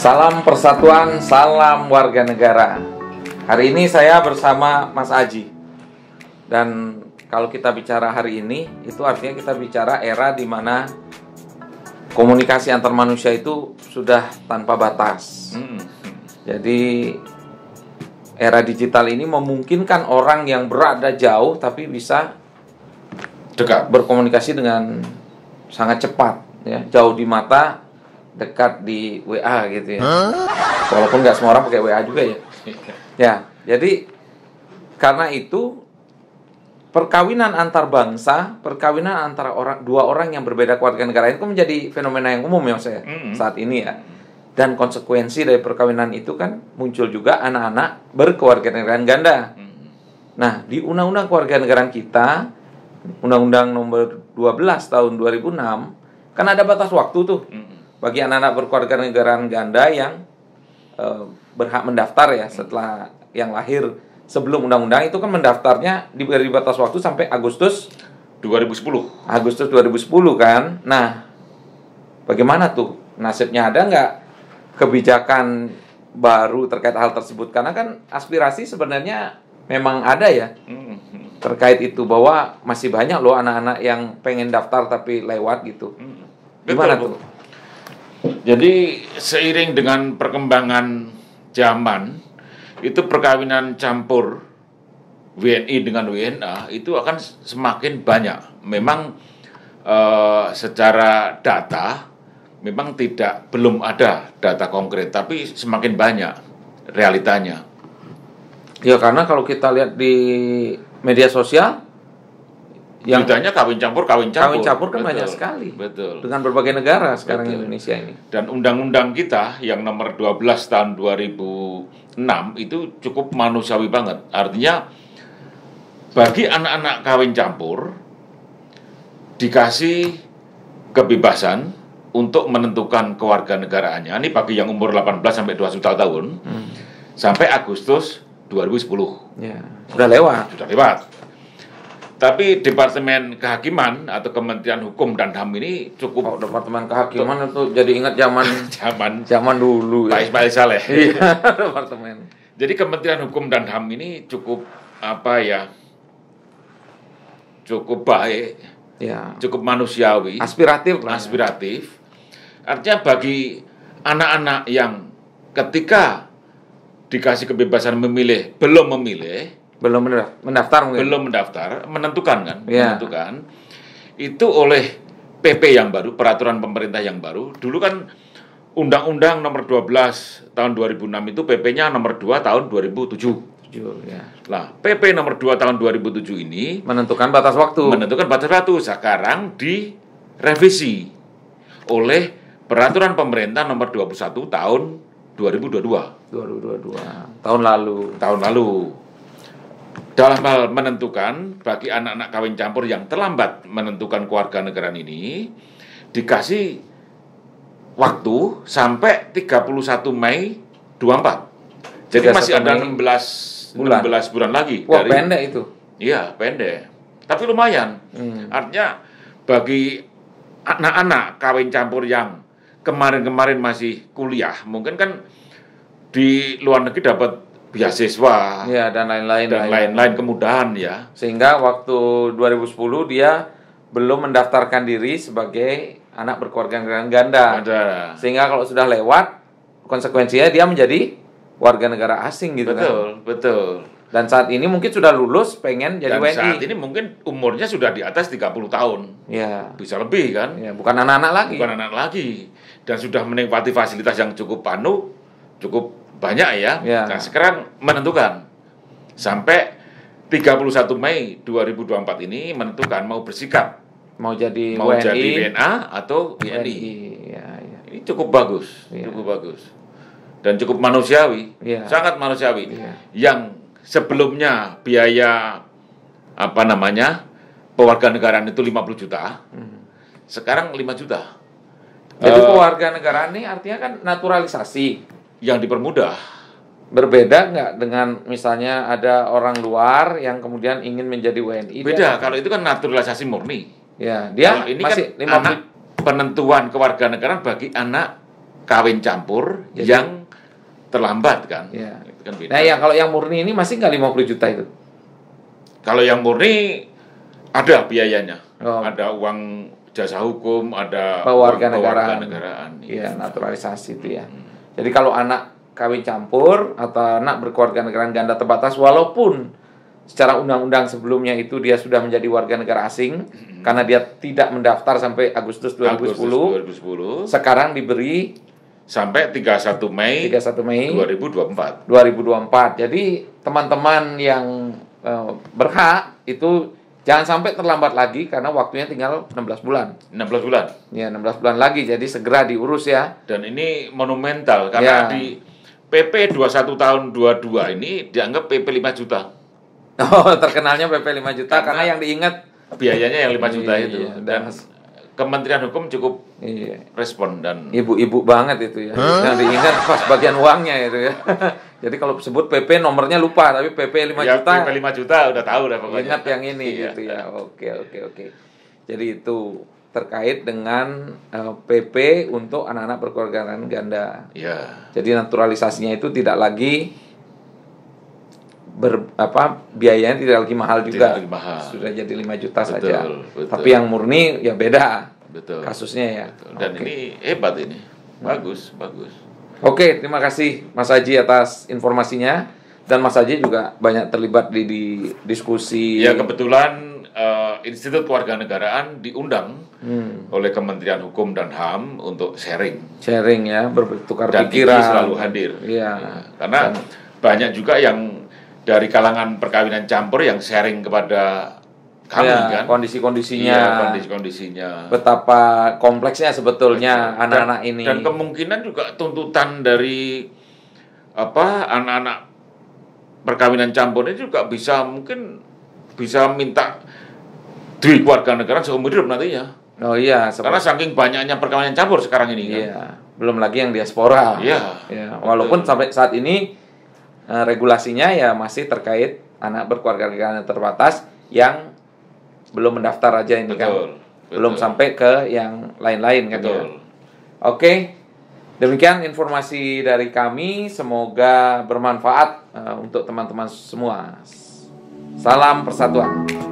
Salam persatuan, salam warga negara. Hari ini saya bersama Mas Aji. Dan kalau kita bicara hari ini, itu artinya kita bicara era di mana komunikasi antar manusia itu sudah tanpa batas. Jadi era digital ini memungkinkan orang yang berada jauh tapi bisa dekat berkomunikasi dengan sangat cepat, ya. Jauh di mata, dekat di WA gitu ya. Walaupun nggak semua orang pakai WA juga ya. Ya, jadi karena itu perkawinan antar bangsa, perkawinan antara dua orang yang berbeda kewarganegaraan itu menjadi fenomena yang umum ya saya saat ini ya. Dan konsekuensi dari perkawinan itu kan muncul juga anak-anak berkewarganegaraan ganda. Nah, di Undang-Undang Kewarganegaraan kita, Undang-Undang Nomor 12 Tahun 2006, kan ada batas waktu tuh bagi anak-anak berkewarganegaraan ganda yang berhak mendaftar ya setelah yang lahir sebelum undang-undang itu kan mendaftarnya diberi batas waktu sampai Agustus 2010. Agustus 2010 kan. Nah, bagaimana tuh nasibnya, ada nggak kebijakan baru terkait hal tersebut? Karena kan aspirasi sebenarnya memang ada ya terkait itu, bahwa masih banyak loh anak-anak yang pengen daftar tapi lewat gitu. Gimana tuh? Jadi seiring dengan perkembangan zaman, itu perkawinan campur WNI dengan WNA itu akan semakin banyak. Memang secara data memang belum ada data konkret, tapi semakin banyak realitanya. Ya karena kalau kita lihat di media sosial yang beritanya kawin campur kan betul, banyak sekali. Betul. Dengan berbagai negara sekarang Betul. Indonesia ini. Dan undang-undang kita yang nomor 12 tahun 2006 itu cukup manusiawi banget. Artinya bagi anak-anak kawin campur dikasih kebebasan untuk menentukan kewarganegaraannya. Ini bagi yang umur 18 sampai 21 tahun sampai Agustus 2010. Ya, sudah lewat. Tapi Departemen Kehakiman atau Kementerian Hukum dan HAM ini cukup. Departemen Kehakiman itu jadi ingat zaman dulu Pak Ismail Saleh. Iya, departemen. Jadi Kementerian Hukum dan HAM ini cukup cukup baik, ya, cukup manusiawi, aspiratif lah. Aspiratif. Artinya bagi anak-anak yang ketika dikasih kebebasan memilih belum mendaftar menentukan kan, ya. menentukan itu oleh PP yang baru, peraturan pemerintah yang baru. Dulu kan Undang-Undang Nomor 12 tahun 2006 itu PP-nya Nomor 2 tahun 2007. Ya. Nah, PP Nomor 2 tahun 2007 ini menentukan batas waktu. Sekarang direvisi oleh peraturan pemerintah Nomor 21 tahun 2022. Tahun lalu. Dalam hal menentukan, bagi anak-anak kawin campur yang terlambat menentukan kewarganegaraan ini dikasih waktu sampai 31 Mei 24. Jadi masih ada 16 bulan lagi. Wah, pendek itu. Iya, pendek. Tapi lumayan. Artinya bagi anak-anak kawin campur yang kemarin-kemarin masih kuliah, mungkin kan di luar negeri dapat beasiswa ya, dan lain-lain kemudahan ya. Sehingga waktu 2010 dia belum mendaftarkan diri sebagai anak berkewarganegaraan ganda. Sehingga kalau sudah lewat, konsekuensinya dia menjadi warga negara asing gitu. Betul. Dan saat ini mungkin sudah lulus, pengen jadi WNI. Saat ini mungkin umurnya sudah di atas 30 tahun. Ya. Bisa lebih kan? Ya, bukan anak-anak lagi. Dan sudah menikmati fasilitas yang cukup cukup banyak ya. Nah, sekarang menentukan sampai 31 Mei 2024 ini menentukan mau bersikap jadi WNA atau WNI. Ya. Ini cukup bagus, dan cukup manusiawi, sangat manusiawi. Yang sebelumnya biaya pewarganegaraan itu 50 juta, sekarang 5 juta. Jadi kewarganegaraan ini artinya kan naturalisasi yang dipermudah. Berbeda nggak dengan misalnya ada orang luar yang kemudian ingin menjadi WNI? Beda, kalau itu kan naturalisasi murni. Ya, dia kalau ini masih kan penentuan kewarganegaraan bagi anak kawin campur yang terlambat kan. Ya. Itu kan beda. Nah, yang kalau yang murni ini masih nggak 50 juta itu? Kalau yang murni ada biayanya. Oh. Ada uang jasa hukum, ada Kewarganegaraan. Iya, naturalisasi itu ya. Jadi kalau anak kawin campur atau anak berkewarganegaraan ganda terbatas, walaupun secara undang-undang sebelumnya itu dia sudah menjadi warga negara asing karena dia tidak mendaftar sampai Agustus 2010, sekarang diberi sampai 31 Mei 2024. Jadi teman-teman yang berhak itu jangan sampai terlambat lagi karena waktunya tinggal 16 bulan. 16 bulan. Ya, 16 bulan lagi, jadi segera diurus ya. Dan ini monumental karena di PP 21 tahun 22 ini dianggap PP 5 juta. Oh, terkenalnya PP 5 juta karena yang diingat biayanya yang 5 juta itu. Iya, Dan Kementerian Hukum cukup respon dan ibu-ibu banget itu ya. Yang diingat pas bagian uangnya itu ya. Jadi kalau sebut PP nomornya lupa, tapi PP 5 juta. PP 5 juta udah tahu dah pokoknya. Ingat yang ini gitu ya. Oke. Jadi itu terkait dengan PP untuk anak-anak berkewarganegaraan ganda. Iya. Jadi naturalisasinya itu tidak lagi biayanya tidak lagi mahal juga. Tidak lagi mahal. Sudah jadi 5 juta betul, saja. Betul. Tapi yang murni ya beda. Betul. Kasusnya ya. Betul. Dan ini hebat ini. Bagus. Oke, terima kasih Mas Haji atas informasinya, dan Mas Haji juga banyak terlibat di diskusi. Ya, kebetulan Institut Kewarganegaraan diundang oleh Kementerian Hukum dan HAM untuk sharing ya, bertukar dan pikiran. Dan selalu hadir. Iya. Karena banyak juga yang dari kalangan perkawinan campur yang sharing kepada kami kan kondisi-kondisinya, kondisi-kondisinya, betapa kompleksnya sebetulnya anak-anak ini, dan kemungkinan juga tuntutan dari anak-anak perkawinan campur ini juga mungkin bisa minta kewarganegaraan seumur hidup nantinya. Oh iya, karena saking banyaknya perkawinan campur sekarang ini kan. Iya, belum lagi yang diaspora. Iya. Walaupun sampai saat ini regulasinya ya masih terkait anak berkewarganegaraan terbatas yang belum mendaftar aja ini. Betul. Belum sampai ke yang lain-lain kan. Betul. Ya. Oke, demikian informasi dari kami, semoga bermanfaat untuk teman-teman semua. Salam persatuan.